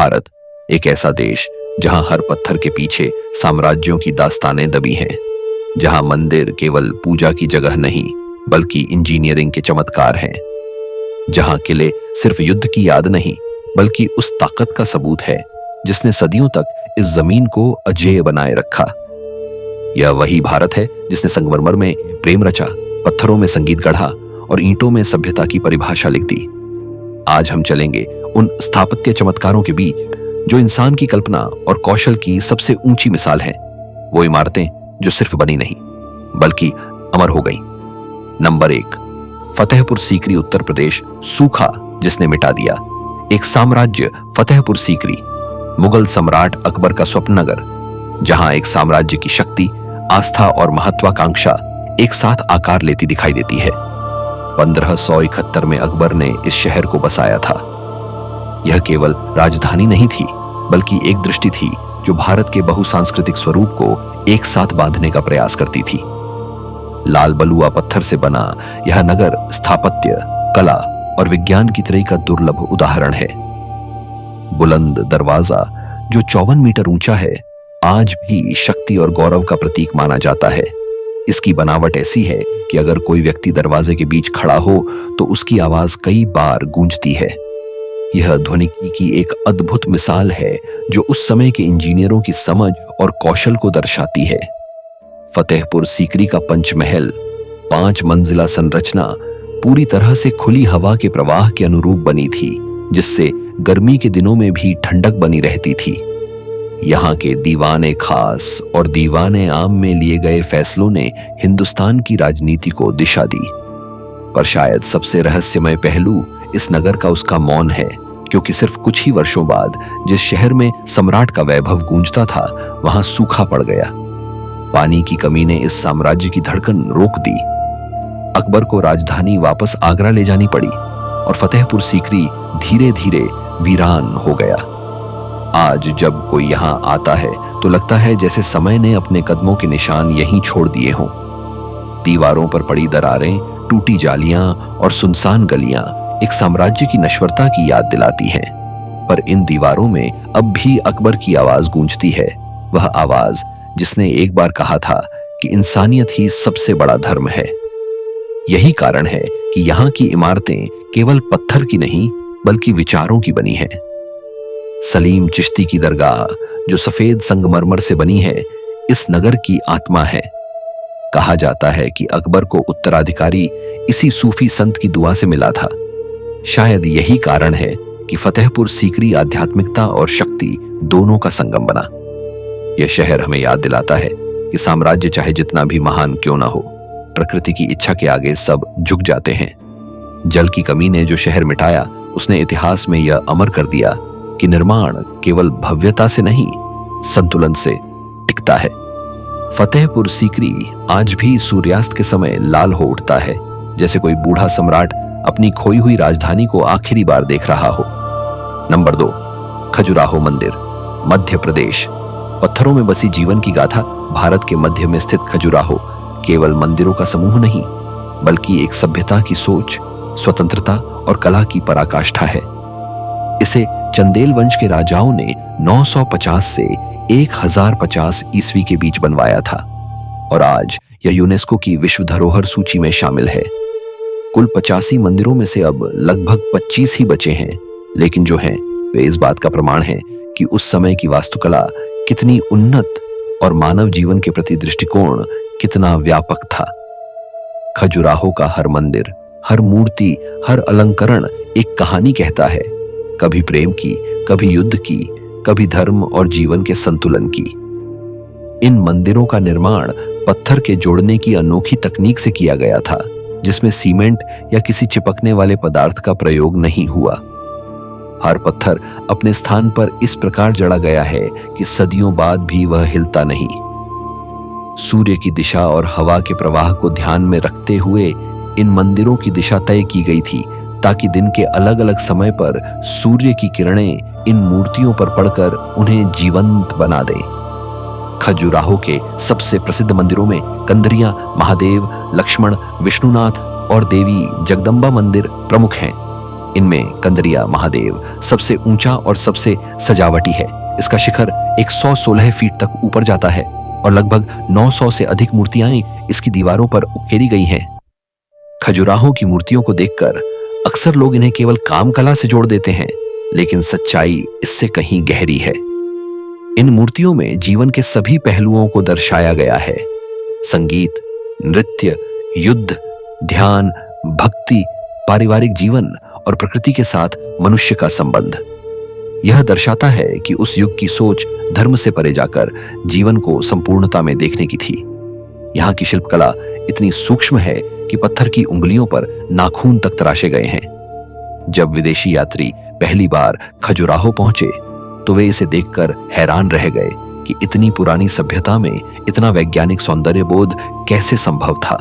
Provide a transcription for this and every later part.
भारत एक ऐसा देश जहां हर पत्थर के पीछे साम्राज्यों की दास्तानें दबी हैं, जहां मंदिर केवल पूजा की जगह नहीं बल्कि इंजीनियरिंग के चमत्कार हैं, जहां किले सिर्फ युद्ध की याद नहीं बल्कि उस ताकत का सबूत है जिसने सदियों तक इस जमीन को अजेय बनाए रखा। यह वही भारत है जिसने संगमरमर में प्रेम रचा, पत्थरों में संगीत गढ़ा और ईंटों में सभ्यता की परिभाषा लिख दी। आज हम चलेंगे उन स्थापत्य चमत्कारों के बीच जो इंसान की कल्पना और कौशल की सबसे ऊंची मिसाल हैं। वो इमारतें जो सिर्फ बनी नहीं बल्कि अमर हो गई। नंबर 1, फतेहपुर सीकरी, उत्तर प्रदेश। सूखा जिसने मिटा दिया। एक साम्राज्य फतेहपुर सीकरी, मुगल सम्राट अकबर का स्वप्न नगर, जहां एक साम्राज्य की शक्ति, आस्था और महत्वाकांक्षा एक साथ आकार लेती दिखाई देती है। 1571 में अकबर ने इस शहर को बसाया था। यह केवल राजधानी नहीं थी बल्कि एक दृष्टि थी जो भारत के बहुसांस्कृतिक स्वरूप को एक साथ बांधने का प्रयास करती थी। लाल बलुआ पत्थर से बना यह नगर स्थापत्य, कला और विज्ञान की तरह का दुर्लभ उदाहरण है। बुलंद दरवाजा जो 54 मीटर ऊंचा है, आज भी शक्ति और गौरव का प्रतीक माना जाता है। इसकी बनावट ऐसी है कि अगर कोई व्यक्ति दरवाजे के बीच खड़ा हो तो उसकी आवाज कई बार गूंजती है। यह ध्वनिकी की एक अद्भुत मिसाल है जो उस समय के इंजीनियरों की समझ और कौशल को दर्शाती है। फतेहपुर सीकरी का पंचमहल, 5 मंजिला संरचना पूरी तरह से खुली हवा के प्रवाह के अनुरूप बनी थी, जिससे गर्मी के दिनों में भी ठंडक बनी रहती थी। यहाँ के दीवाने खास और दीवाने आम में लिए गए फैसलों ने हिंदुस्तान की राजनीति को दिशा दी। पर शायद सबसे रहस्यमय पहलू इस नगर का उसका मौन है, क्योंकि सिर्फ कुछ ही वर्षों बाद जिस शहर में सम्राट का वैभव गूंजता था, वहां सूखा पड़ गया। पानी की कमी ने इस साम्राज्य की धड़कन रोक दी। अकबर को राजधानी वापस आगरा ले जानी पड़ी और फतेहपुर सीकरी धीरे धीरे वीरान हो गया। आज जब कोई यहां आता है तो लगता है जैसे समय ने अपने कदमों के निशान यहीं छोड़ दिए हों। दीवारों पर पड़ी दरारें, टूटी जालियां और सुनसान गलियां एक साम्राज्य की नश्वरता की याद दिलाती हैं। पर इन दीवारों में अब भी अकबर की आवाज गूंजती है, वह आवाज जिसने एक बार कहा था कि इंसानियत ही सबसे बड़ा धर्म है। यही कारण है कि यहाँ की इमारतें केवल पत्थर की नहीं बल्कि विचारों की बनी हैं। सलीम चिश्ती की दरगाह जो सफेद संगमरमर से बनी है, इस नगर की आत्मा है। कहा जाता है कि अकबर को उत्तराधिकारी इसी सूफी संत की दुआ से मिला था। शायद यही कारण है कि फतेहपुर सीकरी आध्यात्मिकता और शक्ति दोनों का संगम बना। यह शहर हमें याद दिलाता है कि साम्राज्य चाहे जितना भी महान क्यों ना हो, प्रकृति की इच्छा के आगे सब झुक जाते हैं। जल की कमी ने जो शहर मिटाया, उसने इतिहास में यह अमर कर दिया कि निर्माण केवल भव्यता से नहीं, संतुलन से टिकता है। फतेहपुर सीकरी आज भी सूर्यास्त के समय लाल हो उठता है, जैसे कोई बूढ़ा सम्राट अपनी खोई हुई राजधानी को आखिरी बार देख रहा हो। नंबर 2, खजुराहो मंदिर, मध्य प्रदेश। पत्थरों में बसी जीवन की गाथा। भारत के मध्य में स्थित खजुराहो केवल मंदिरों का समूह नहीं बल्कि एक सभ्यता की सोच, स्वतंत्रता और कला की पराकाष्ठा है। इसे चंदेल वंश के राजाओं ने 950 से 1050 ईस्वी के बीच बनवाया था और आज यह यूनेस्को की विश्व धरोहर सूची में शामिल है। कुल 85 मंदिरों में से अब लगभग 25 ही बचे हैं, लेकिन जो हैं वे इस बात का प्रमाण हैं कि उस समय की वास्तुकला कितनी उन्नत और मानव जीवन के प्रति दृष्टिकोण कितना व्यापक था। खजुराहो का हर मंदिर, हर मूर्ति, हर अलंकरण एक कहानी कहता है, कभी प्रेम की, कभी युद्ध की, कभी धर्म और जीवन के संतुलन की। इन मंदिरों का निर्माण पत्थर के जोड़ने की अनोखी तकनीक से किया गया था, जिसमें सीमेंट या किसी चिपकने वाले पदार्थ का प्रयोग नहीं हुआ। हर पत्थर अपने स्थान पर इस प्रकार जड़ा गया है कि सदियों बाद भी वह हिलता नहीं। सूर्य की दिशा और हवा के प्रवाह को ध्यान में रखते हुए इन मंदिरों की दिशा तय की गई थी, ताकि दिन के अलग अलग समय पर सूर्य की किरणें इन मूर्तियों पर पड़कर उन्हें जीवंत बना दें। खजुराहो के सबसे प्रसिद्ध मंदिरों में कंदरिया महादेव, लक्ष्मण, विष्णुनाथ और देवी जगदम्बा मंदिर प्रमुख हैं। इनमें कंदरिया महादेव सबसे ऊंचा और सबसे सजावटी है। इसका शिखर 116 फीट तक ऊपर जाता है और लगभग 900 से अधिक मूर्तियां इसकी दीवारों पर उकेरी गई हैं। खजुराहो की मूर्तियों को देखकर अक्सर लोग इन्हें केवल काम कला से जोड़ देते हैं, लेकिन सच्चाई इससे कहीं गहरी है। इन मूर्तियों में जीवन के सभी पहलुओं को दर्शाया गया है। संगीत, नृत्य, युद्ध, ध्यान, भक्ति, पारिवारिक जीवन और प्रकृति के साथ मनुष्य का संबंध। यह दर्शाता है कि उस युग की सोच धर्म से परे जाकर जीवन को संपूर्णता में देखने की थी। यहाँ की शिल्पकला इतनी सूक्ष्म है कि पत्थर की उंगलियों पर नाखून तक तराशे गए हैं। जब विदेशी यात्री पहली बार खजुराहो पहुंचे तो वे इसे देखकर हैरान रह गए कि इतनी पुरानी सभ्यता में इतना वैज्ञानिक सौंदर्य बोध कैसे संभव था।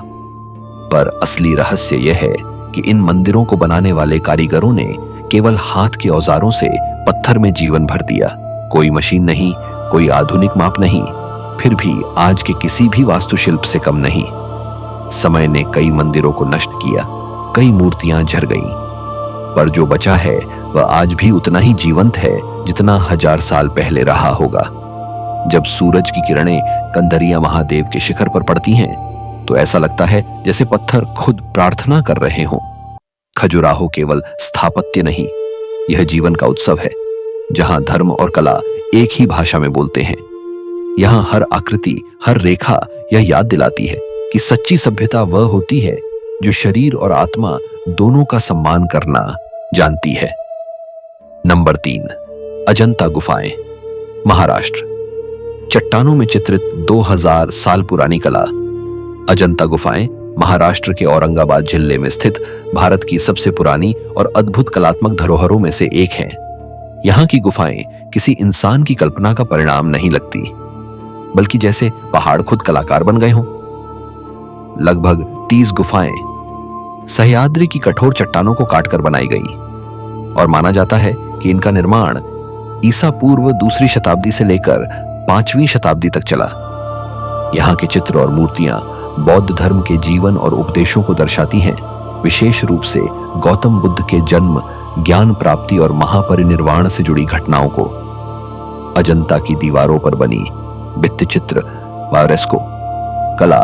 पर असली रहस्य यह है कि इन मंदिरों को बनाने वाले कारीगरों ने केवल हाथ के औजारों से पत्थर में जीवन भर दिया। कोई मशीन नहीं, कोई आधुनिक माप नहीं, फिर भी आज के किसी भी वास्तुशिल्प से कम नहीं। समय ने कई मंदिरों को नष्ट किया, कई मूर्तियां झर गईं, पर जो बचा है वह आज भी उतना ही जीवंत है जितना 1000 साल पहले रहा होगा। जब सूरज की किरणें कंदरिया महादेव के शिखर पर पड़ती हैं तो ऐसा लगता है जैसे पत्थर खुद प्रार्थना कर रहे हों। खजुराहो केवल स्थापत्य नहीं, यह जीवन का उत्सव है, जहां धर्म और कला एक ही भाषा में बोलते हैं। यहां हर आकृति, हर रेखा यह याद दिलाती है कि सच्ची सभ्यता वह होती है जो शरीर और आत्मा दोनों का सम्मान करना जानती है। नंबर 3, अजंता गुफाएं, महाराष्ट्र। चट्टानों में चित्रित 2000 साल पुरानी कला। अजंता गुफाएं महाराष्ट्र के औरंगाबाद जिले में स्थित भारत की सबसे पुरानी और अद्भुत कलात्मक धरोहरों में से एक हैं। यहाँ की गुफाएं किसी इंसान की कल्पना का परिणाम नहीं लगती, बल्कि जैसे पहाड़ खुद कलाकार बन गए हों। लगभग 30 गुफाएं सह्याद्री की कठोर चट्टानों को काटकर बनाई गई और माना जाता है कि इनका निर्माण ईसा पूर्व 2री शताब्दी से लेकर 5वीं शताब्दी तक चला। यहाँ के चित्र और मूर्तियां बौद्ध धर्म के जीवन और उपदेशों को दर्शाती हैं, विशेष रूप से गौतम बुद्ध के जन्म, ज्ञान प्राप्ति और महापरिनिर्वाण से जुड़ी घटनाओं को। अजंता की दीवारों पर बनी भित्तिचित्र वारेस्को कला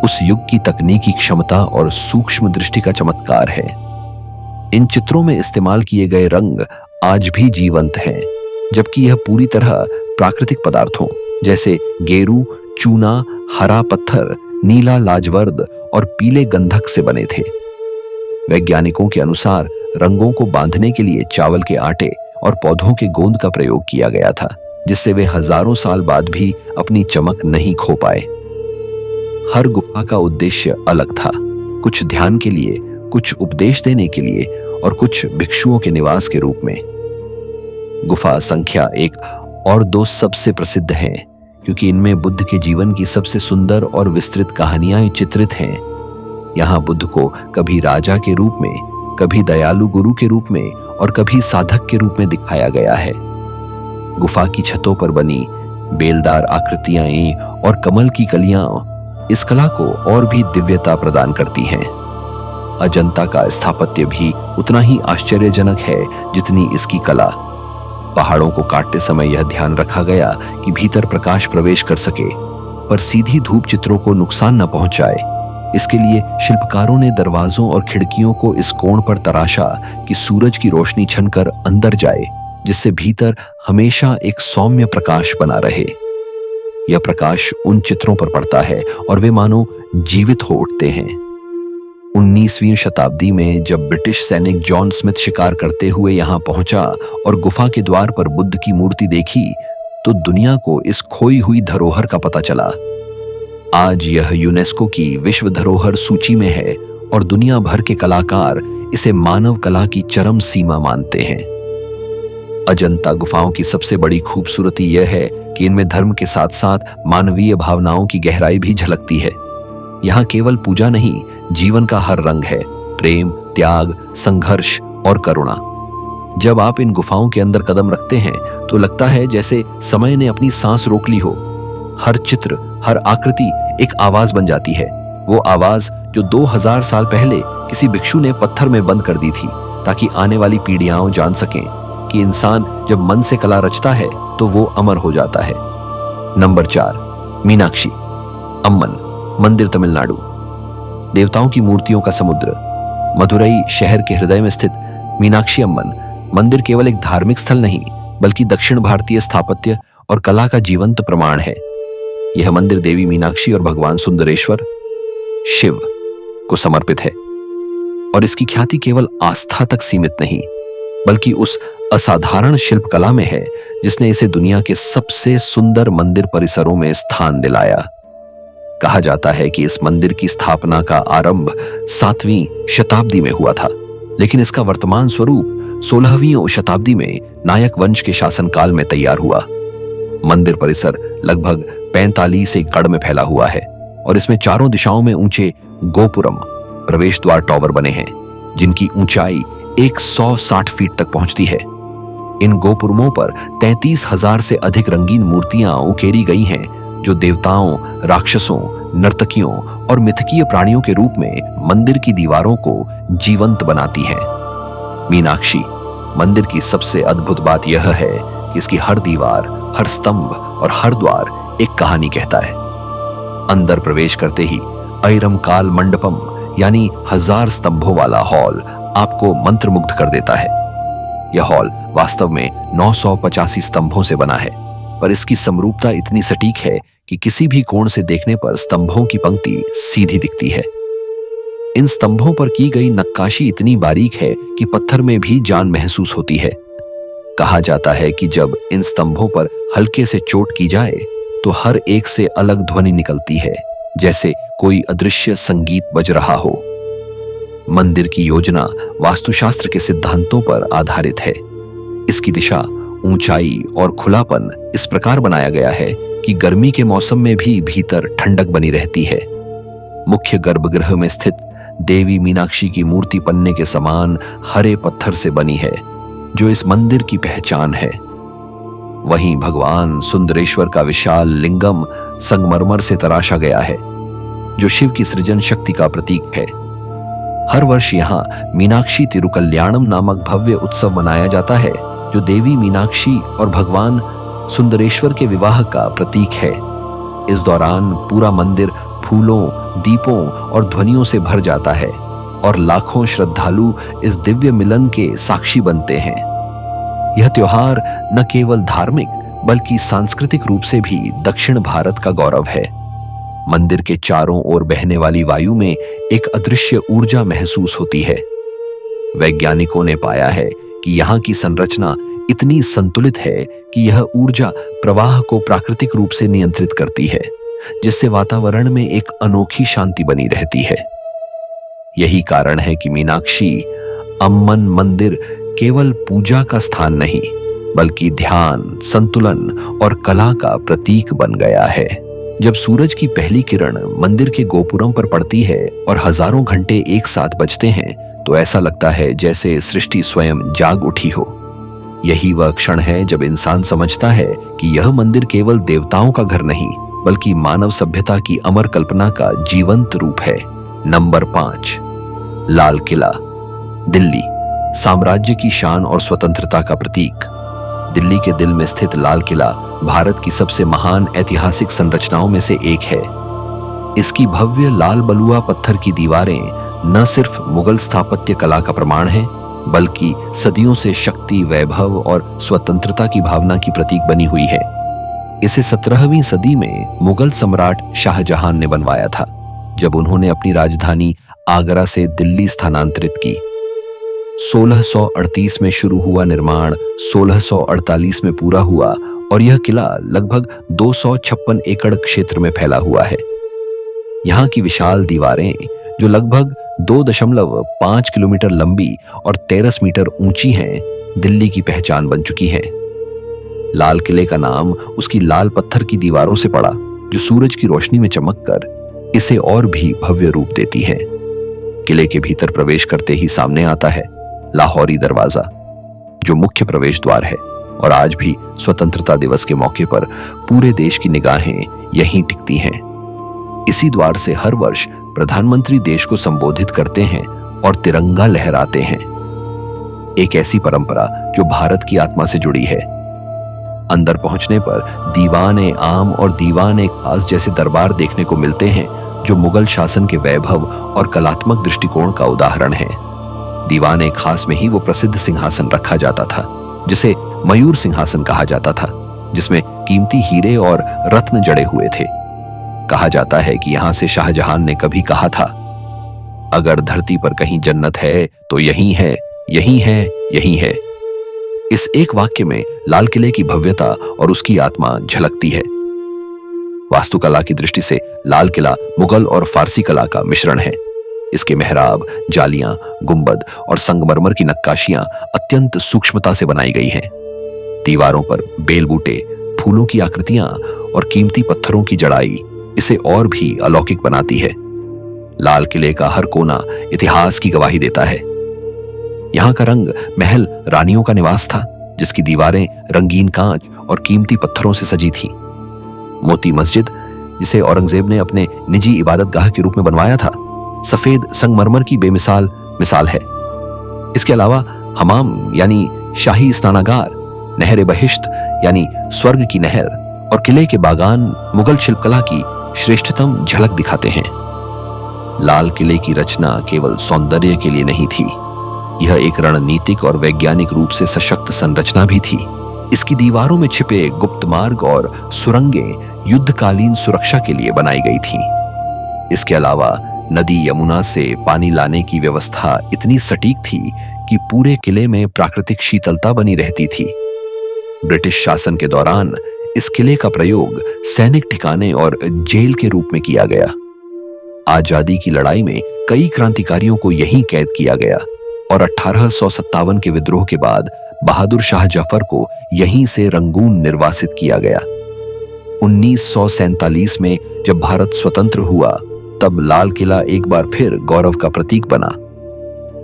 उस युग की तकनीकी क्षमता और सूक्ष्म दृष्टि का चमत्कार है। इन चित्रों में इस्तेमाल किए गए रंग आज भी जीवंत हैं, जबकि यह पूरी तरह प्राकृतिक पदार्थों जैसे गेरू, चूना, हरा पत्थर, नीला लाजवर्द और पीले गंधक से बने थे। वैज्ञानिकों के अनुसार रंगों को बांधने के लिए चावल के आटे और पौधों के गोंद का प्रयोग किया गया था, जिससे वे हजारों साल बाद भी अपनी चमक नहीं खो पाए। हर गुफा का उद्देश्य अलग था, कुछ ध्यान के लिए, कुछ उपदेश देने के लिए और कुछ भिक्षुओं के निवास के रूप में। गुफा संख्या 1 और 2 सबसे प्रसिद्ध हैं, क्योंकि इनमें बुद्ध के जीवन की सबसे सुंदर और विस्तृत कहानियां चित्रित हैं। यहाँ बुद्ध को कभी राजा के रूप में, कभी दयालु गुरु के रूप में और कभी साधक के रूप में दिखाया गया है। गुफा की छतों पर बनी बेलदार आकृतियां और कमल की कलियां इस कला को और भी दिव्यता प्रदान करती हैं। अजंता का स्थापत्य भी उतना ही आश्चर्यजनक है जितनी इसकी कला। पहाड़ों को काटते समय यह ध्यान रखा गया कि भीतर प्रकाश प्रवेश कर सके, पर सीधी धूप चित्रों को नुकसान न पहुंचाए। इसके लिए शिल्पकारों ने दरवाजों और खिड़कियों को इस कोण पर तराशा कि सूरज की रोशनी छनकर अंदर जाए, जिससे भीतर हमेशा एक सौम्य प्रकाश बना रहे। यह प्रकाश उन चित्रों पर पड़ता है और वे मानो जीवित हो उठते हैं। 19वीं शताब्दी में जब ब्रिटिश सैनिक जॉन स्मिथ शिकार करते हुए यहां पहुंचा और गुफा के द्वार पर बुद्ध की मूर्ति देखी, तो दुनिया को इस खोई हुई धरोहर का पता चला। आज यह यूनेस्को की विश्व धरोहर सूची में है और दुनिया भर के कलाकार इसे मानव कला की चरम सीमा मानते हैं। अजंता गुफाओं की सबसे बड़ी खूबसूरती यह है कि इनमें धर्म के साथ साथ मानवीय भावनाओं की गहराई भी झलकती है। यहाँ केवल पूजा नहीं, जीवन का हर रंग है, प्रेम, त्याग, संघर्ष और करुणा। जब आप इन गुफाओं के अंदर कदम रखते हैं तो लगता है जैसे समय ने अपनी सांस रोक ली हो। हर चित्र, हर आकृति एक आवाज बन जाती है, वो आवाज जो 2000 साल पहले किसी भिक्षु ने पत्थर में बंद कर दी थी, ताकि आने वाली पीढ़ियां जान सकें कि इंसान जब मन से कला रचता है तो वो अमर हो जाता है। नंबर 4, मीनाक्षी अम्मन मंदिर, तमिलनाडु। देवताओं की मूर्तियों का समुद्र। मदुरई शहर के हृदय में स्थित मीनाक्षी अम्मन मंदिर केवल एक धार्मिक स्थल नहीं बल्कि दक्षिण भारतीय स्थापत्य और कला का जीवंत प्रमाण है। यह मंदिर देवी मीनाक्षी और भगवान सुंदरेश्वर शिव को समर्पित है और इसकी ख्याति केवल आस्था तक सीमित नहीं बल्कि उस असाधारण शिल्प कला में है जिसने इसे दुनिया के सबसे सुंदर मंदिर परिसरों में स्थान दिलाया। कहा जाता है कि इस मंदिर की स्थापना का आरंभ 7वीं शताब्दी में हुआ था, लेकिन इसका वर्तमान स्वरूप 16वीं शताब्दी में नायक वंश के शासनकाल में तैयार हुआ। मंदिर परिसर लगभग 45 एकड़ में फैला हुआ है और इसमें चारों दिशाओं में ऊंचे गोपुरम प्रवेश द्वार टॉवर बने हैं जिनकी ऊंचाई 160 फीट तक पहुंचती है। इन गोपुरमों पर 33,000 से अधिक रंगीन मूर्तियां उकेरी गई हैं जो देवताओं, राक्षसों, नर्तकियों और मिथकीय प्राणियों के रूप में मंदिर की दीवारों को जीवंत बनाती हैं। मीनाक्षी मंदिर की सबसे अद्भुत बात यह है कि इसकी हर दीवार, हर स्तंभ और हर द्वार एक कहानी कहता है। अंदर प्रवेश करते ही ऐरमकाल मंडपम यानी 1000 स्तंभों वाला हॉल आपको मंत्रमुग्ध कर देता है। यह हॉल वास्तव में 985 स्तंभों से बना है, पर इसकी समरूपता इतनी सटीक है कि किसी भी कोण से देखने पर स्तंभों की पंक्ति सीधी दिखती है। इन स्तंभों पर की गई नक्काशी इतनी बारीक है कि पत्थर में भी जान महसूस होती है। कहा जाता है कि जब इन स्तंभों पर हल्के से चोट की जाए तो हर एक से अलग ध्वनि निकलती है, जैसे कोई अदृश्य संगीत बज रहा हो। मंदिर की योजना वास्तुशास्त्र के सिद्धांतों पर आधारित है। इसकी दिशा, ऊंचाई और खुलापन इस प्रकार बनाया गया है कि गर्मी के मौसम में भी भीतर ठंडक बनी रहती है। मुख्य गर्भगृह में स्थित देवी मीनाक्षी की मूर्ति पन्ने के समान हरे पत्थर से बनी है, जो इस मंदिर की पहचान है। वहीं भगवान सुंदरेश्वर का विशाल लिंगम संगमरमर से तराशा गया है, जो शिव की सृजन शक्ति का प्रतीक है। हर वर्ष यहाँ मीनाक्षी तिरुकल्याणम नामक भव्य उत्सव मनाया जाता है, जो देवी मीनाक्षी और भगवान सुंदरेश्वर के विवाह का प्रतीक है। इस दौरान पूरा मंदिर फूलों, दीपों और ध्वनियों से भर जाता है और लाखों श्रद्धालु इस दिव्य मिलन के साक्षी बनते हैं। यह त्योहार न केवल धार्मिक बल्कि सांस्कृतिक रूप से भी दक्षिण भारत का गौरव है। मंदिर के चारों ओर बहने वाली वायु में एक अदृश्य ऊर्जा महसूस होती है। वैज्ञानिकों ने पाया है कि यहाँ की संरचना इतनी संतुलित है कि यह ऊर्जा प्रवाह को प्राकृतिक रूप से नियंत्रित करती है, जिससे वातावरण में एक अनोखी शांति बनी रहती है। यही कारण है कि मीनाक्षी अम्मन मंदिर केवल पूजा का स्थान नहीं बल्कि ध्यान, संतुलन और कला का प्रतीक बन गया है। जब सूरज की पहली किरण मंदिर के गोपुरम पर पड़ती है और हजारों घंटे एक साथ बजते हैं तो ऐसा लगता है जैसे सृष्टि स्वयं जाग उठी हो। यही वह क्षण है जब इंसान समझता है कि यह मंदिर केवल देवताओं का घर नहीं बल्कि मानव सभ्यता की अमर कल्पना का जीवंत रूप है। नंबर 5, लाल किला, दिल्ली, साम्राज्य की शान और स्वतंत्रता का प्रतीक। दिल्ली के दिल में स्थित लाल किला भारत की सबसे महान ऐतिहासिक संरचनाओं में से एक है। इसकी भव्य लाल बलुआ पत्थर की दीवारें न सिर्फ मुगल स्थापत्य कला का प्रमाण है बल्कि सदियों से शक्ति, वैभव और स्वतंत्रता की भावना की प्रतीक बनी हुई है। इसे 17वीं सदी में मुगल सम्राट शाहजहां ने बनवाया था, जब उन्होंने अपनी राजधानी आगरा से दिल्ली स्थानांतरित की। 1638 में शुरू हुआ निर्माण 1648 में पूरा हुआ और यह किला लगभग 256 एकड़ क्षेत्र में फैला हुआ है। यहाँ की विशाल दीवारें, जो लगभग 2.5 किलोमीटर लंबी और 13 मीटर ऊंची हैं, दिल्ली की पहचान बन चुकी हैं। लाल किले का नाम उसकी लाल पत्थर की दीवारों से पड़ा, जो सूरज की रोशनी में चमककर इसे और भी भव्य रूप देती हैं। किले के भीतर प्रवेश करते ही सामने आता है लाहौरी दरवाजा, जो मुख्य प्रवेश द्वार है और आज भी स्वतंत्रता दिवस के मौके पर पूरे देश की निगाहें यहीं टिकती हैं। इसी द्वार से हर वर्ष प्रधानमंत्री देश को संबोधित करते हैं और तिरंगा लहराते हैं। एक ऐसी परंपरा जो भारत की आत्मा से जुड़ी है। अंदर पहुंचने पर दीवान-ए आम और दीवान-ए खास जैसे दरबार देखने को मिलते हैं, जो मुगल शासन के वैभव और कलात्मक दृष्टिकोण का उदाहरण है। दीवान-ए खास में ही वो प्रसिद्ध सिंहासन रखा जाता था, जिसे मयूर सिंहासन कहा जाता था, जिसमें कीमती हीरे और रत्न जड़े हुए थे। कहा जाता है कि यहां से शाहजहां ने कभी कहा था, अगर धरती पर कहीं जन्नत है तो यही है, यही है, यही है। इस एक वाक्य में लाल किले की भव्यता और उसकी आत्मा झलकती है। वास्तुकला की दृष्टि से लाल किला मुगल और फारसी कला का मिश्रण है। इसके मेहराब, जालियां, गुंबद और संगमरमर की नक्काशियां अत्यंत सूक्ष्मता से बनाई गई हैं। दीवारों पर बेल बूटे, फूलों की आकृतियां और कीमती पत्थरों की जड़ाई इसे और भी अलौकिक बनाती है। लाल किले का हर कोना इतिहास की गवाही देता है। यहां का रंग महल रानियों का निवास था, जिसकी दीवारें रंगीन कांच और कीमती पत्थरों से सजी थी। मोती मस्जिद, जिसे औरंगजेब ने अपने निजी इबादतगाह के रूप में बनवाया था, सफेद संगमरमर की बेमिसाल मिसाल है। इसके अलावा हमाम यानी शाही स्नानागार, नहर बहिश्त यानी स्वर्ग की नहर और किले के बागान मुगल शिल्पकला की श्रेष्ठतम झलक दिखाते हैं। लाल किले की रचना केवल सौंदर्य के लिए नहीं थी, यह एक रणनीतिक और वैज्ञानिक रूप से सशक्त संरचना भी थी। इसकी दीवारों में छिपे गुप्त मार्ग और सुरंगें युद्धकालीन सुरक्षा के लिए बनाई गई थीं। इसके अलावा नदी यमुना से पानी लाने की व्यवस्था इतनी सटीक थी कि पूरे किले में प्राकृतिक शीतलता बनी रहती थी। ब्रिटिश शासन के दौरान इस किले का प्रयोग सैनिक ठिकाने और जेल के रूप में किया गया। आजादी की लड़ाई में कई क्रांतिकारियों को यहीं कैद किया गया और 1857 के विद्रोह के बाद बहादुर शाह जफर को यहीं से रंगून निर्वासित किया गया। 1947 में जब भारत स्वतंत्र हुआ, तब लाल किला एक बार फिर गौरव का प्रतीक बना।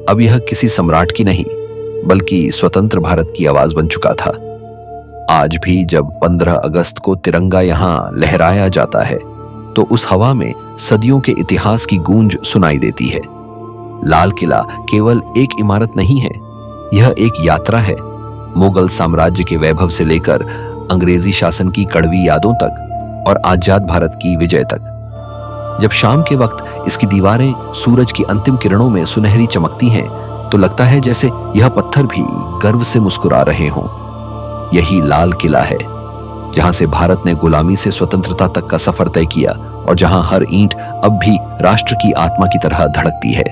अब यह किसी सम्राट की नहीं, बल्कि स्वतंत्र भारत की आवाज बन चुका था। आज भी जब 15 अगस्त को तिरंगा यहां लहराया जाता है, तो उस हवा में सदियों के इतिहास की गूंज सुनाई देती है। लाल किला केवल एक इमारत नहीं है, यह एक यात्रा है, मुगल साम्राज्य के वैभव से लेकर अंग्रेजी शासन की कड़वी यादों तक और आजाद भारत की विजय तक। जब शाम के वक्त इसकी दीवारें सूरज की अंतिम किरणों में सुनहरी चमकती हैं, तो लगता है जैसे यह पत्थर भी गर्व से मुस्कुरा रहे हों। यही लाल किला है, जहां से भारत ने गुलामी से स्वतंत्रता तक का सफर तय किया और जहां हर ईंट अब भी राष्ट्र की आत्मा की तरह धड़कती है।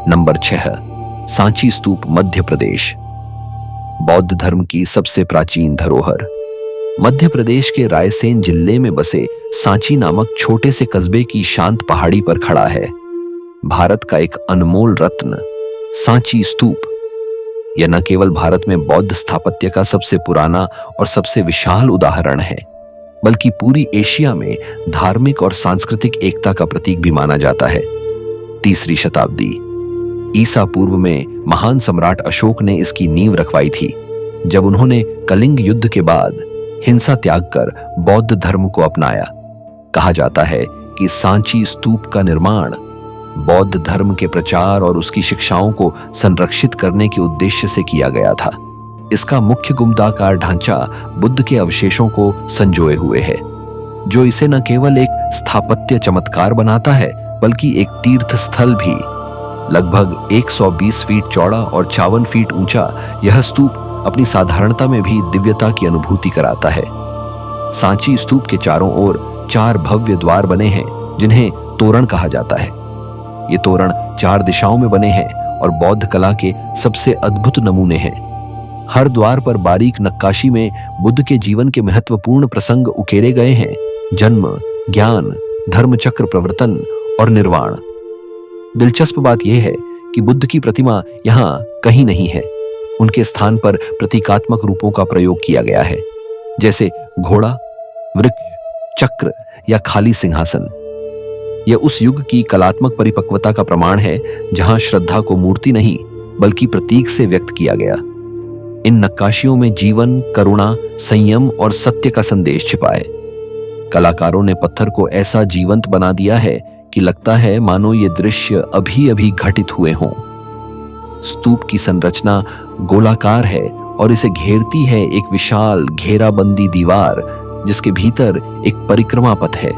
नंबर 6, सांची स्तूप, मध्य प्रदेश। बौद्ध धर्म की सबसे प्राचीन धरोहर मध्य प्रदेश के रायसेन जिले में बसे सांची नामक छोटे से कस्बे की शांत पहाड़ी पर खड़ा है भारत का एक अनमोल रत्न, सांची स्तूप। यह न केवल भारत में बौद्ध स्थापत्य का सबसे पुराना और सबसे विशाल उदाहरण है, बल्कि पूरी एशिया में धार्मिक और सांस्कृतिक एकता का प्रतीक भी माना जाता है। 3री शताब्दी ईसा पूर्व में महान सम्राट अशोक ने इसकी नींव रखवाई थी, जब उन्होंने कलिंग युद्ध के बाद हिंसा त्याग कर बौद्ध धर्म को अपनाया। कहा जाता है कि सांची स्तूप का निर्माण बौद्ध धर्म के प्रचार और उसकी शिक्षाओं को संरक्षित करने के उद्देश्य से किया गया था। इसका मुख्य गुंबदाकार ढांचा बुद्ध के अवशेषों को संजोए हुए है, जो इसे न केवल एक स्थापत्य चमत्कार बनाता है, बल्कि एक तीर्थ स्थल भी। लगभग 120 फीट चौड़ा और 54 फीट ऊंचा यह स्तूप अपनी साधारणता में भी दिव्यता की अनुभूति कराता है। सांची स्तूप के चारों ओर 4 भव्य द्वार बने हैं, जिन्हें तोरण कहा जाता है। ये तोरण 4 दिशाओं में बने हैं और बौद्ध कला के सबसे अद्भुत नमूने हैं। हर द्वार पर बारीक नक्काशी में बुद्ध के जीवन के महत्वपूर्ण प्रसंग उकेरे गए हैं: जन्म, ज्ञान, धर्मचक्र प्रवर्तन और निर्वाण। दिलचस्प बात यह है कि बुद्ध की प्रतिमा यहाँ कहीं नहीं है। उनके स्थान पर प्रतीकात्मक रूपों का प्रयोग किया गया है, जैसे घोड़ा, वृक्ष, चक्र या खाली सिंहासन। यह उस युग की कलात्मक परिपक्वता का प्रमाण है, जहां श्रद्धा को मूर्ति नहीं बल्कि प्रतीक से व्यक्त किया गया। इन नक्काशियों में जीवन, करुणा, संयम और सत्य का संदेश छिपा है। कलाकारों ने पत्थर को ऐसा जीवंत बना दिया है कि लगता है मानो ये दृश्य अभी अभी घटित हुए हों। स्तूप की संरचना गोलाकार है और इसे घेरती है एक विशाल घेराबंदी दीवार, जिसके भीतर एक परिक्रमा पथ है।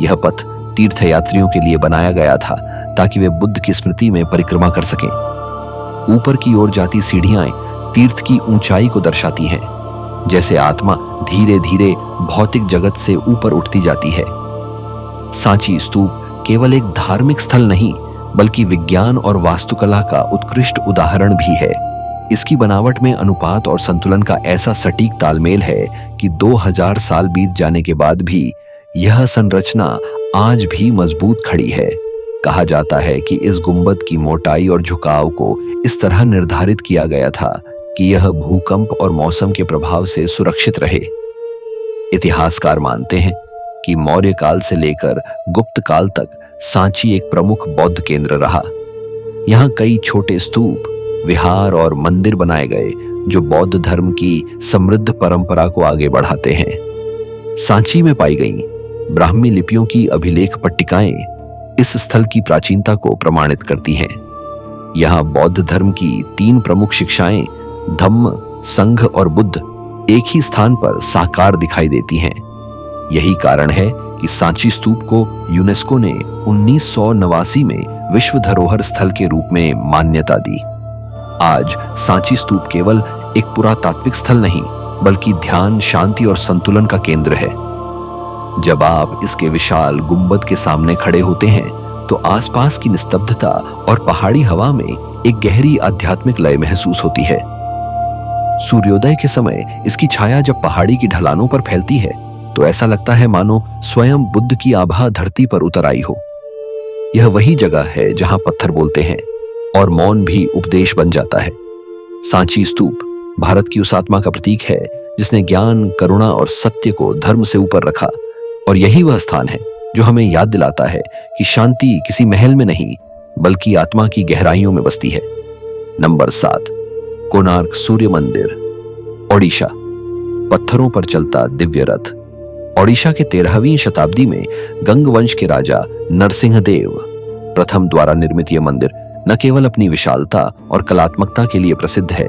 यह पथ तीर्थयात्रियों के लिए बनाया गया था ताकि वे बुद्ध की स्मृति में परिक्रमा कर सकें। ऊपर की ओर जाती सीढ़ियां तीर्थ की ऊंचाई को दर्शाती हैं, जैसे आत्मा धीरे धीरे भौतिक जगत से ऊपर उठती जाती है। सांची स्तूप केवल एक धार्मिक स्थल नहीं, बल्कि विज्ञान और वास्तुकला का उत्कृष्ट उदाहरण भी है। इसकी बनावट में अनुपात और संतुलन का ऐसा सटीक तालमेल है कि 2000 साल बीत जाने के बाद भी यह संरचना आज भी मजबूत खड़ी है। कहा जाता है कि इस गुंबद की मोटाई और झुकाव को इस तरह निर्धारित किया गया था कि यह भूकंप और मौसम के प्रभाव से सुरक्षित रहे। इतिहासकार मानते हैं कि मौर्य काल से लेकर गुप्त काल तक सांची एक प्रमुख बौद्ध केंद्र रहा। यहाँ कई छोटे स्तूप, विहार और मंदिर बनाए गए जो बौद्ध धर्म की समृद्ध परंपरा को आगे बढ़ाते हैं। सांची में पाई गई ब्राह्मी लिपियों की अभिलेख पट्टिकाएं इस स्थल की प्राचीनता को प्रमाणित करती हैं। यहाँ बौद्ध धर्म की 3 प्रमुख शिक्षाएं धम्म, संघ और बुद्ध एक ही स्थान पर साकार दिखाई देती हैं। यही कारण है कि सांची स्तूप को यूनेस्को ने 1989 में विश्व धरोहर स्थल के रूप में मान्यता दी। आज सांची स्तूप केवल एक पुरातात्विक स्थल नहीं, बल्कि ध्यान, शांति और संतुलन का केंद्र है। जब आप इसके विशाल गुंबद के सामने खड़े होते हैं तो आसपास की निस्तब्धता और पहाड़ी हवा में एक गहरी आध्यात्मिक लय महसूस होती है। सूर्योदय के समय इसकी छाया जब पहाड़ी की ढलानों पर फैलती है तो ऐसा लगता है मानो स्वयं बुद्ध की आभा धरती पर उतर आई हो। यह वही जगह है जहां पत्थर बोलते हैं और मौन भी उपदेश बन जाता है। सांची स्तूप भारत की उस आत्मा का प्रतीक है जिसने ज्ञान, करुणा और सत्य को धर्म से ऊपर रखा, और यही वह स्थान है जो हमें याद दिलाता है कि शांति किसी महल में नहीं, बल्कि आत्मा की गहराइयों में बसती है। नंबर 7, कोणार्क सूर्य मंदिर, ओडिशा। पत्थरों पर चलता दिव्य रथ। ओडिशा के 13वीं शताब्दी में गंग वंश के राजा नरसिंहदेव प्रथम द्वारा निर्मित यह मंदिर न केवल अपनी विशालता और कलात्मकता के लिए प्रसिद्ध है,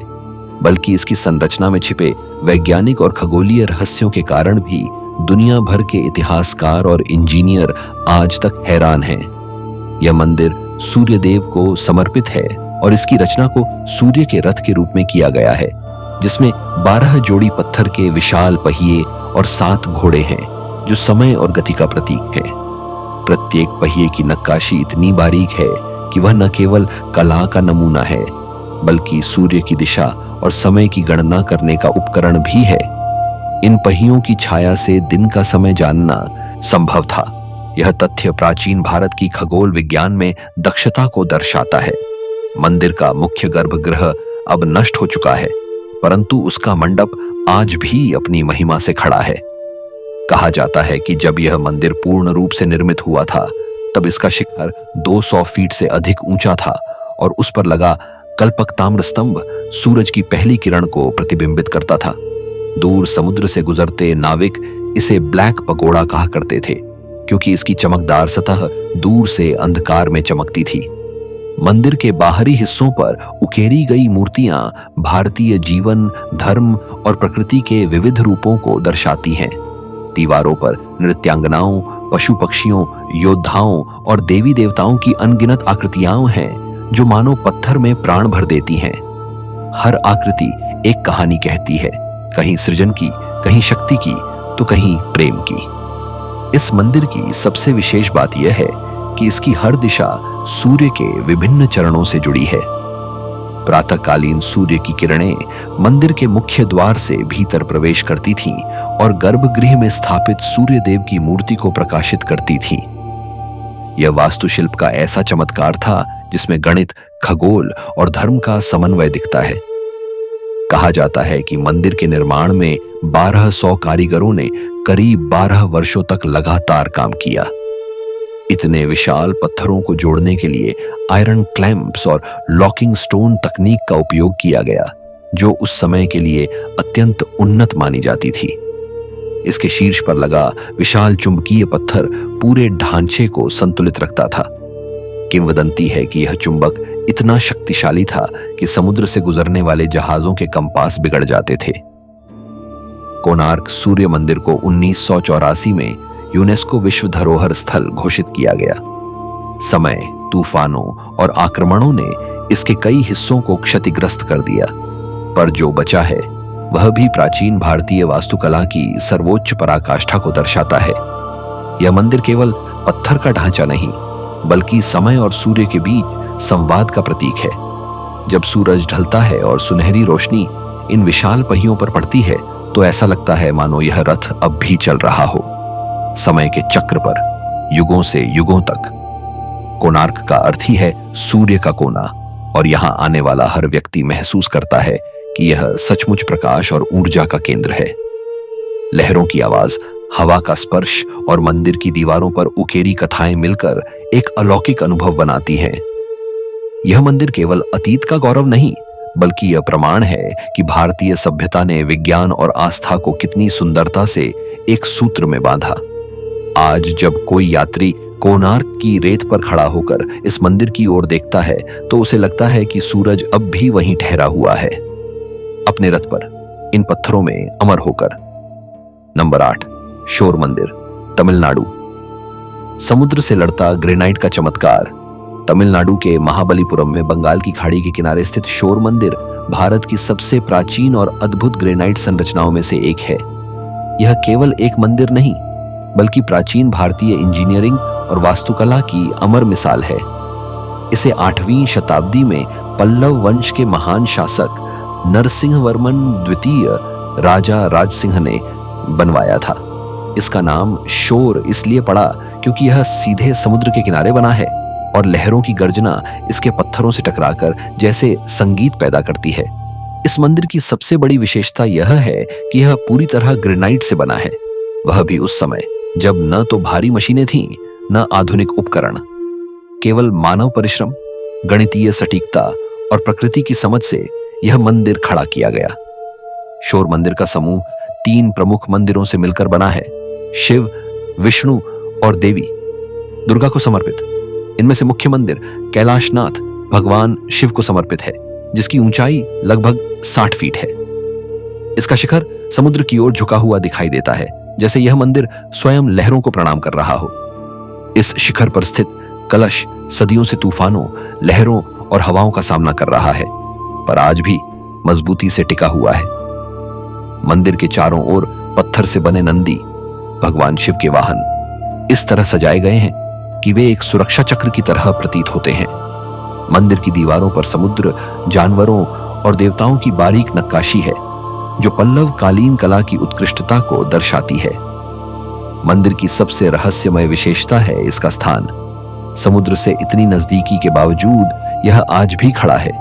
बल्कि इसकी संरचना में छिपे वैज्ञानिक और खगोलीय रहस्यों के कारण भी दुनिया भर के इतिहासकार और इंजीनियर आज तक हैरान हैं। यह मंदिर सूर्य देव को समर्पित है और इसकी रचना को सूर्य के रथ के रूप में किया गया है, जिसमें 12 जोड़ी पत्थर के विशाल पहिए और 7 घोड़े हैं जो समय और गति का प्रतीक है। प्रत्येक पहिए की नक्काशी इतनी बारीक है कि वह न केवल कला का नमूना है, बल्कि सूर्य की दिशा और समय की गणना करने का उपकरण भी है। इन पहियों की छाया से दिन का समय जानना संभव था। यह तथ्य प्राचीन भारत की खगोल विज्ञान में दक्षता को दर्शाता है। मंदिर का मुख्य गर्भगृह अब नष्ट हो चुका है, परंतु उसका मंडप आज भी अपनी महिमा से खड़ा है। कहा जाता है कि जब यह मंदिर पूर्ण रूप से निर्मित हुआ था, तब इसका शिखर 200 फीट से अधिक ऊंचा था और उस पर लगा कल्पक स्तंभ सूरज की पहली किरण को प्रतिबिंबित करता था। दूर समुद्र से गुजरते नाविक इसे ब्लैक पगोड़ा कहा करते थे, क्योंकि इसकी चमकदार सतह दूर से अंधकार में चमकती थी। मंदिर के बाहरी हिस्सों पर उकेरी गई मूर्तियां भारतीय जीवन, धर्म और प्रकृति के विविध रूपों को दर्शाती हैं। दीवारों पर नृत्यांगनाओं, पशु पक्षियों, योद्धाओं और देवी देवताओं की अनगिनत आकृतियां हैं जो मानो पत्थर में प्राण भर देती हैं। हर आकृति एक कहानी कहती है, कहीं सृजन की, कहीं शक्ति की, तो कहीं प्रेम की। इस मंदिर की सबसे विशेष बात यह है कि इसकी हर दिशा सूर्य के विभिन्न चरणों से जुड़ी है। प्रातःकालीन सूर्य की किरणें मंदिर के मुख्य द्वार से भीतर प्रवेश करती थीं और गर्भगृह में स्थापित सूर्य देव की मूर्ति को प्रकाशित करती थीं। यह वास्तुशिल्प का ऐसा चमत्कार था जिसमें गणित, खगोल और धर्म का समन्वय दिखता है। कहा जाता है कि मंदिर के निर्माण में 1200 कारीगरों ने करीब 12 वर्षों तक लगातार काम किया। इतने विशाल पत्थरों को जोड़ने के लिए आयरन क्लैंप्स और लॉकिंग स्टोन तकनीक का उपयोग किया गया, जो उस समय के लिए अत्यंत उन्नत मानी जाती थी। इसके शीर्ष पर लगा विशाल चुंबकीय पत्थर पूरे ढांचे को संतुलित रखता था। किंवदंती है कि यह चुंबक इतना शक्तिशाली था कि समुद्र से गुजरने वाले जहाजों के कंपास बिगड़ जाते थे। कोणार्क सूर्य मंदिर को 1984 में यूनेस्को विश्व धरोहर स्थल घोषित किया गया। समय, तूफानों और आक्रमणों ने इसके कई हिस्सों को क्षतिग्रस्त कर दिया, पर जो बचा है वह भी प्राचीन भारतीय वास्तुकला की सर्वोच्च पराकाष्ठा को दर्शाता है। यह मंदिर केवल पत्थर का ढांचा नहीं, बल्कि समय और सूर्य के बीच संवाद का प्रतीक है। जब सूरज ढलता है और सुनहरी रोशनी इन विशाल पहियों पर पड़ती है तो ऐसा लगता है मानो यह रथ अब भी चल रहा हो, समय के चक्र पर, युगों से युगों तक। कोणार्क का अर्थ ही है सूर्य का कोना, और यहां आने वाला हर व्यक्ति महसूस करता है कि यह सचमुच प्रकाश और ऊर्जा का केंद्र है। लहरों की आवाज, हवा का स्पर्श और मंदिर की दीवारों पर उकेरी कथाएं मिलकर एक अलौकिक अनुभव बनाती हैं। यह मंदिर केवल अतीत का गौरव नहीं, बल्कि यह प्रमाण है कि भारतीय सभ्यता ने विज्ञान और आस्था को कितनी सुंदरता से एक सूत्र में बांधा। आज जब कोई यात्री कोणार्क की रेत पर खड़ा होकर इस मंदिर की ओर देखता है तो उसे लगता है कि सूरज अब भी वहीं ठहरा हुआ है, अपने रथ पर, इन पत्थरों में अमर होकर। नंबर 8, शोर मंदिर, तमिलनाडु। समुद्र से लड़ता ग्रेनाइट का चमत्कार। तमिलनाडु के महाबलीपुरम में बंगाल की खाड़ी के किनारे स्थित शोर मंदिर भारत की सबसे प्राचीन और अद्भुत ग्रेनाइट संरचनाओं में से एक है। यह केवल एक मंदिर नहीं, बल्कि प्राचीन भारतीय इंजीनियरिंग और वास्तुकला की अमर मिसाल है। इसे 8वीं शताब्दी में पल्लव वंश के महान शासक नरसिंहवर्मन द्वितीय राजा राजसिंह ने बनवाया था। इसका नाम शोर इसलिए पड़ा क्योंकि यह सीधे समुद्र के किनारे बना है और लहरों की गर्जना इसके पत्थरों से टकराकर जैसे संगीत पैदा करती है। इस मंदिर की सबसे बड़ी विशेषता यह है कि यह पूरी तरह ग्रेनाइट से बना है, वह भी उस समय जब न तो भारी मशीनें थीं, न आधुनिक उपकरण। केवल मानव परिश्रम, गणितीय सटीकता और प्रकृति की समझ से यह मंदिर खड़ा किया गया। शोर मंदिर का समूह 3 प्रमुख मंदिरों से मिलकर बना है, शिव, विष्णु और देवी दुर्गा को समर्पित। इनमें से मुख्य मंदिर कैलाशनाथ भगवान शिव को समर्पित है, जिसकी ऊंचाई लगभग 60 फीट है। इसका शिखर समुद्र की ओर झुका हुआ दिखाई देता है, जैसे यह मंदिर स्वयं लहरों को प्रणाम कर रहा हो। इस शिखर पर स्थित कलश सदियों से तूफानों, लहरों और हवाओं का सामना कर रहा है, पर आज भी मजबूती से टिका हुआ है। मंदिर के चारों ओर पत्थर से बने नंदी, भगवान शिव के वाहन, इस तरह सजाए गए हैं कि वे एक सुरक्षा चक्र की तरह प्रतीत होते हैं। मंदिर की दीवारों पर समुद्र, जानवरों और देवताओं की बारीक नक्काशी है, जो पल्लव कालीन कला की उत्कृष्टता को दर्शाती है। मंदिर की सबसे रहस्यमय विशेषता है इसका स्थान। समुद्र से इतनी नजदीकी के बावजूद यह आज भी खड़ा है।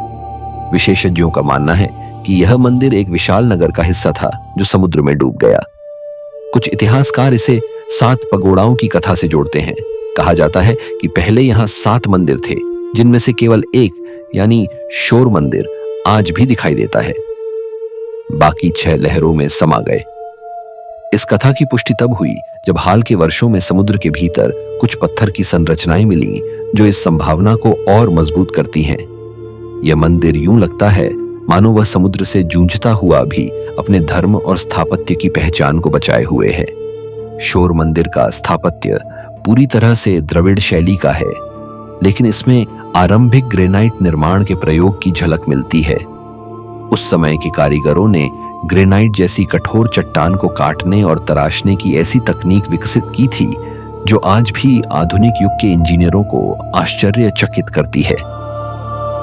विशेषज्ञों का मानना है कि यह मंदिर एक विशाल नगर का हिस्सा था जो समुद्र में डूब गया। कुछ इतिहासकार इसे 7 पगोड़ाओं की कथा से जोड़ते हैं। कहा जाता है कि पहले यहां 7 मंदिर थे, जिनमें से केवल एक यानी शोर मंदिर आज भी दिखाई देता है। बाकी 6 लहरों में समा गए। इस कथा की पुष्टि तब हुई जब हाल के वर्षों में समुद्र के भीतर कुछ पत्थर की संरचनाएं मिली जो इस संभावना को और मजबूत करती हैं। यह मंदिर यूं लगता है मानो वह समुद्र से जूझता हुआ भी अपने धर्म और स्थापत्य की पहचान को बचाए हुए है। शोर मंदिर का स्थापत्य पूरी तरह से द्रविड़ शैली का है, लेकिन इसमें आरंभिक ग्रेनाइट निर्माण के प्रयोग की झलक मिलती है। उस समय के कारीगरों ने ग्रेनाइट जैसी कठोर चट्टान को काटने और तराशने की ऐसी तकनीक विकसित की थी जो आज भी आधुनिक युग के इंजीनियरों को आश्चर्यचकित करती है।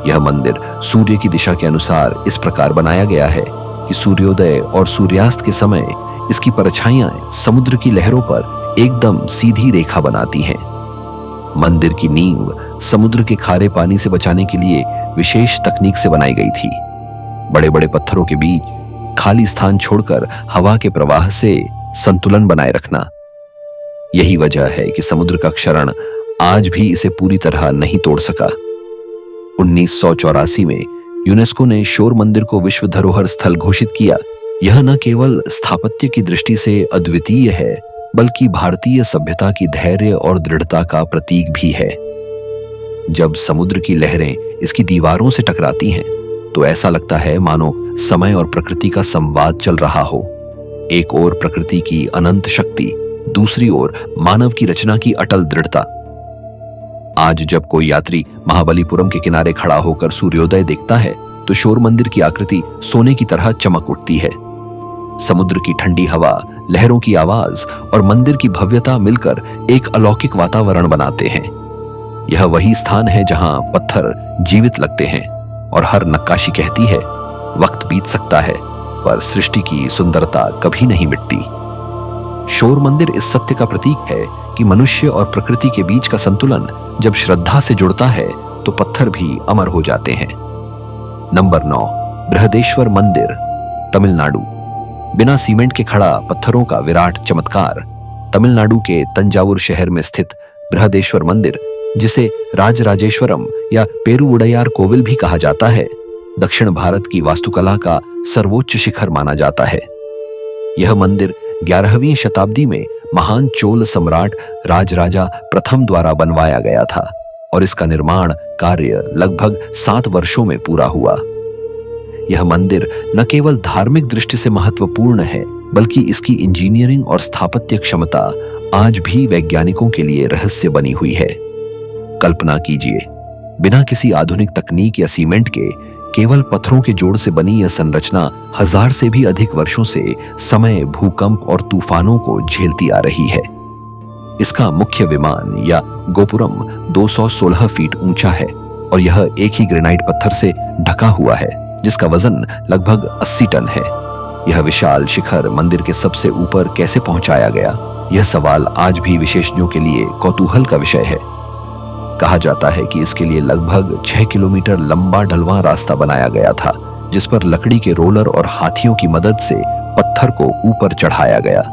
यह मंदिर सूर्य की दिशा के अनुसार इस प्रकार बनाया गया है कि सूर्योदय और सूर्यास्त के समय इसकी परछाइयां समुद्र की लहरों पर एकदम सीधी रेखा बनाती हैं। मंदिर की नींव समुद्र के खारे पानी से बचाने के लिए विशेष तकनीक से बनाई गई थी। बड़े बड़े पत्थरों के बीच खाली स्थान छोड़कर हवा के प्रवाह से संतुलन बनाए रखना। यही वजह है कि समुद्र का क्षरण आज भी इसे पूरी तरह नहीं तोड़ सका। 1984 में यूनेस्को ने शोर मंदिर को विश्व धरोहर स्थल घोषित किया। यह न केवल स्थापत्य की दृष्टि से अद्वितीय है, बल्कि भारतीय सभ्यता की धैर्य और दृढ़ता का प्रतीक भी है। जब समुद्र की लहरें इसकी दीवारों से टकराती हैं तो ऐसा लगता है मानो समय और प्रकृति का संवाद चल रहा हो। एक ओर प्रकृति की अनंत शक्ति, दूसरी ओर मानव की रचना की अटल दृढ़ता। आज जब कोई यात्री महाबलीपुरम के किनारे खड़ा होकर सूर्योदय देखता है तो शोर मंदिर की आकृति सोने की तरह चमक उठती है। समुद्र की ठंडी हवा, लहरों की आवाज और मंदिर की भव्यता मिलकर एक अलौकिक वातावरण बनाते हैं। यह वही स्थान है जहां पत्थर जीवित लगते हैं और हर नक्काशी कहती है, वक्त बीत सकता है पर सृष्टि की सुंदरता कभी नहीं मिटती। शोर मंदिर इस सत्य का प्रतीक है कि मनुष्य और प्रकृति के बीच का संतुलन जब श्रद्धा से जुड़ता है तो पत्थर भी अमर हो जाते हैं। नंबर 9, बृहदेश्वर मंदिर, तमिलनाडु। बिना सीमेंट के खड़ा पत्थरों का विराट चमत्कार। तमिलनाडु के तंजावुर शहर में स्थित बृहदेश्वर मंदिर, जिसे राजराजेश्वरम या पेरुवुडैयार कोविल भी कहा जाता है, दक्षिण भारत की वास्तुकला का सर्वोच्च शिखर माना जाता है। यह मंदिर 11वीं शताब्दी में महान चोल सम्राट राजराजा प्रथम द्वारा बनवाया गया था और इसका निर्माण कार्य लगभग 7 वर्षों में पूरा हुआ। यह मंदिर न केवल धार्मिक दृष्टि से महत्वपूर्ण है बल्कि इसकी इंजीनियरिंग और स्थापत्य क्षमता आज भी वैज्ञानिकों के लिए रहस्य बनी हुई है। कल्पना कीजिए, बिना किसी आधुनिक तकनीक या सीमेंट के केवल पत्थरों के जोड़ से बनी यह संरचना 1000 से भी अधिक वर्षों से समय, भूकंप और तूफानों को झेलती आ रही है। इसका मुख्य विमान या गोपुरम 216 फीट ऊंचा है और यह एक ही ग्रेनाइट पत्थर से ढका हुआ है जिसका वजन लगभग 80 टन है। यह विशाल शिखर मंदिर के सबसे ऊपर कैसे पहुंचाया गया, यह सवाल आज भी विशेषज्ञों के लिए कौतूहल का विषय है। कहा जाता है कि इसके लिए लगभग 6 किलोमीटर लंबा ढलवां रास्ता बनाया गया था जिस पर लकड़ी के रोलर और हाथियों की मदद से पत्थर को ऊपर चढ़ाया गया।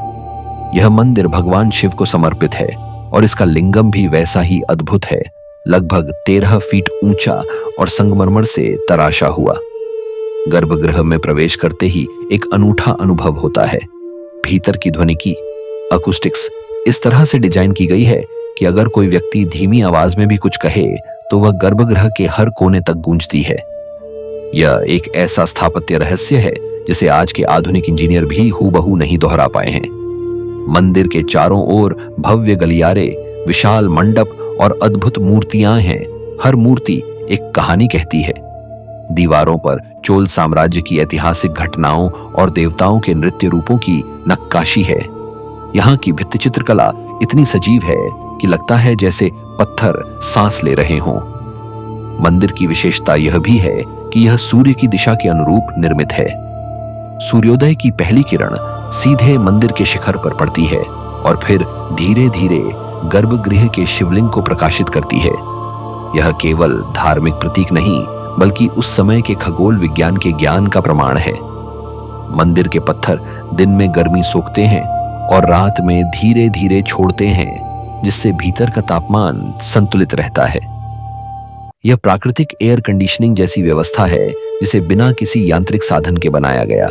यह मंदिर भगवान शिव को समर्पित है और इसका लिंगम भी वैसा ही अद्भुत है, लगभग 13 फीट ऊंचा और संगमरमर से तराशा हुआ। गर्भगृह में प्रवेश करते ही एक अनूठा अनुभव होता है। भीतर की ध्वनिकी, अकूस्टिक्स इस तरह से डिजाइन की गई है कि अगर कोई व्यक्ति धीमी आवाज में भी कुछ कहे तो वह गर्भगृह के हर कोने तक गूंजती है। यह एक ऐसा स्थापत्य रहस्य है जिसे आज के आधुनिक इंजीनियर भी हूबहू नहीं दोहरा पाए हैं। मंदिर के चारों ओर भव्य गलियारे, विशाल मंडप और अद्भुत मूर्तियां हैं। हर मूर्ति एक कहानी कहती है। दीवारों पर चोल साम्राज्य की ऐतिहासिक घटनाओं और देवताओं के नृत्य रूपों की नक्काशी है। यहाँ की भित्ति चित्रकला इतनी सजीव है कि लगता है जैसे पत्थर सांस ले रहे हों। मंदिर की विशेषता यह भी है कि यह सूर्य की दिशा के अनुरूप निर्मित है। सूर्योदय की पहली किरण सीधे मंदिर के शिखर पर पड़ती है और फिर धीरे धीरे गर्भगृह के शिवलिंग को प्रकाशित करती है। यह केवल धार्मिक प्रतीक नहीं बल्कि उस समय के खगोल विज्ञान के ज्ञान का प्रमाण है। मंदिर के पत्थर दिन में गर्मी सोखते हैं और रात में धीरे धीरे छोड़ते हैं, जिससे भीतर का तापमान संतुलित रहता है। यह प्राकृतिक एयर कंडीशनिंग जैसी व्यवस्था है जिसे बिना किसी यांत्रिक साधन के बनाया गया।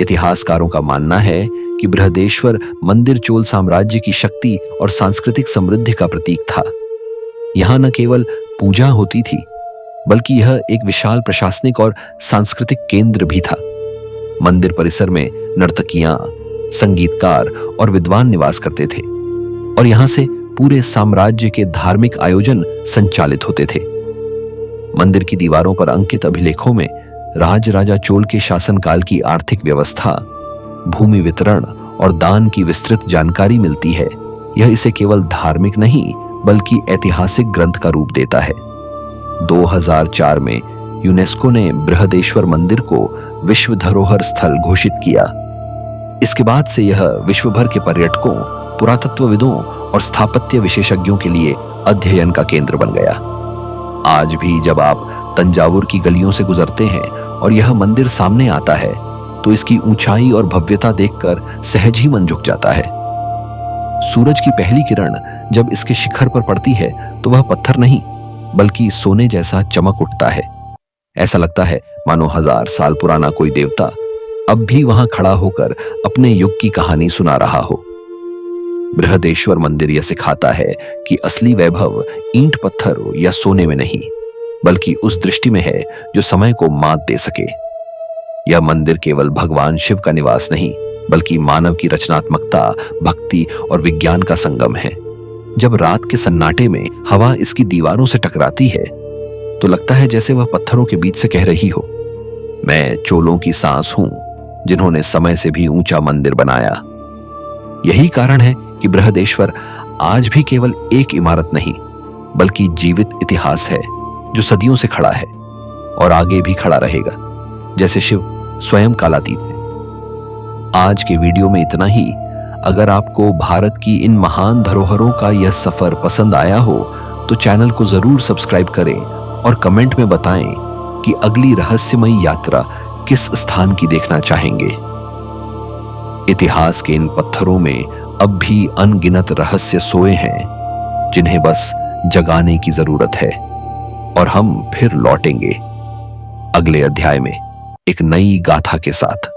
इतिहासकारों का मानना है कि बृहदेश्वर मंदिर चोल साम्राज्य की शक्ति और सांस्कृतिक समृद्धि का प्रतीक था। यहां न केवल पूजा होती थी बल्कि यह एक विशाल प्रशासनिक और सांस्कृतिक केंद्र भी था। मंदिर परिसर में नर्तकियां, संगीतकार और विद्वान निवास करते थे और यहां से पूरे साम्राज्य के धार्मिक आयोजन संचालित होते थे। मंदिर की दीवारों पर अंकित अभिलेखों में राजराजा चोल के शासनकाल की आर्थिक व्यवस्था, भूमि वितरण और दान की विस्तृत जानकारी मिलती है। यह इसे केवल धार्मिक नहीं बल्कि ऐतिहासिक ग्रंथ का रूप देता है। 2004 में यूनेस्को ने बृहदेश्वर मंदिर को विश्व धरोहर स्थल घोषित किया। इसके बाद से यह विश्व भर के पर्यटकों, पुरातत्वविदों और स्थापत्य विशेषज्ञों के लिए अध्ययन का केंद्र बन गया। आज भी जब आप तंजावुर की गलियों से गुजरते हैं और यह मंदिर सामने आता है तो इसकी ऊंचाई और भव्यता देखकर सहज ही मन झुक जाता है। सूरज की पहली किरण जब इसके शिखर पर पड़ती है तो वह पत्थर नहीं बल्कि सोने जैसा चमक उठता है। ऐसा लगता है मानो 1000 साल पुराना कोई देवता अब भी वहां खड़ा होकर अपने युग की कहानी सुना रहा हो। बृहदेश्वर मंदिर यह सिखाता है कि असली वैभव ईंट पत्थर या सोने में नहीं, बल्कि उस दृष्टि में है जो समय को मात दे सके। यह मंदिर केवल भगवान शिव का निवास नहीं, बल्कि मानव की रचनात्मकता, भक्ति और विज्ञान का संगम है। जब रात के सन्नाटे में हवा इसकी दीवारों से टकराती है तो लगता है जैसे वह पत्थरों के बीच से कह रही हो, मैं चोलों की सांस हूं जिन्होंने समय से भी ऊंचा मंदिर बनाया। यही कारण है कि बृहदेश्वर आज भी केवल एक इमारत नहीं, बल्कि जीवित इतिहास है जो सदियों से खड़ा है और आगे भी खड़ा रहेगा, जैसे शिव स्वयं कालातीत है। आज के वीडियो में इतना ही। अगर आपको भारत की इन महान धरोहरों का यह सफर पसंद आया हो तो चैनल को जरूर सब्सक्राइब करें और कमेंट में बताएं कि अगली रहस्यमयी यात्रा किस स्थान की देखना चाहेंगे। इतिहास के इन पत्थरों में अब भी अनगिनत रहस्य सोए हैं जिन्हें बस जगाने की जरूरत है। और हम फिर लौटेंगे अगले अध्याय में एक नई गाथा के साथ।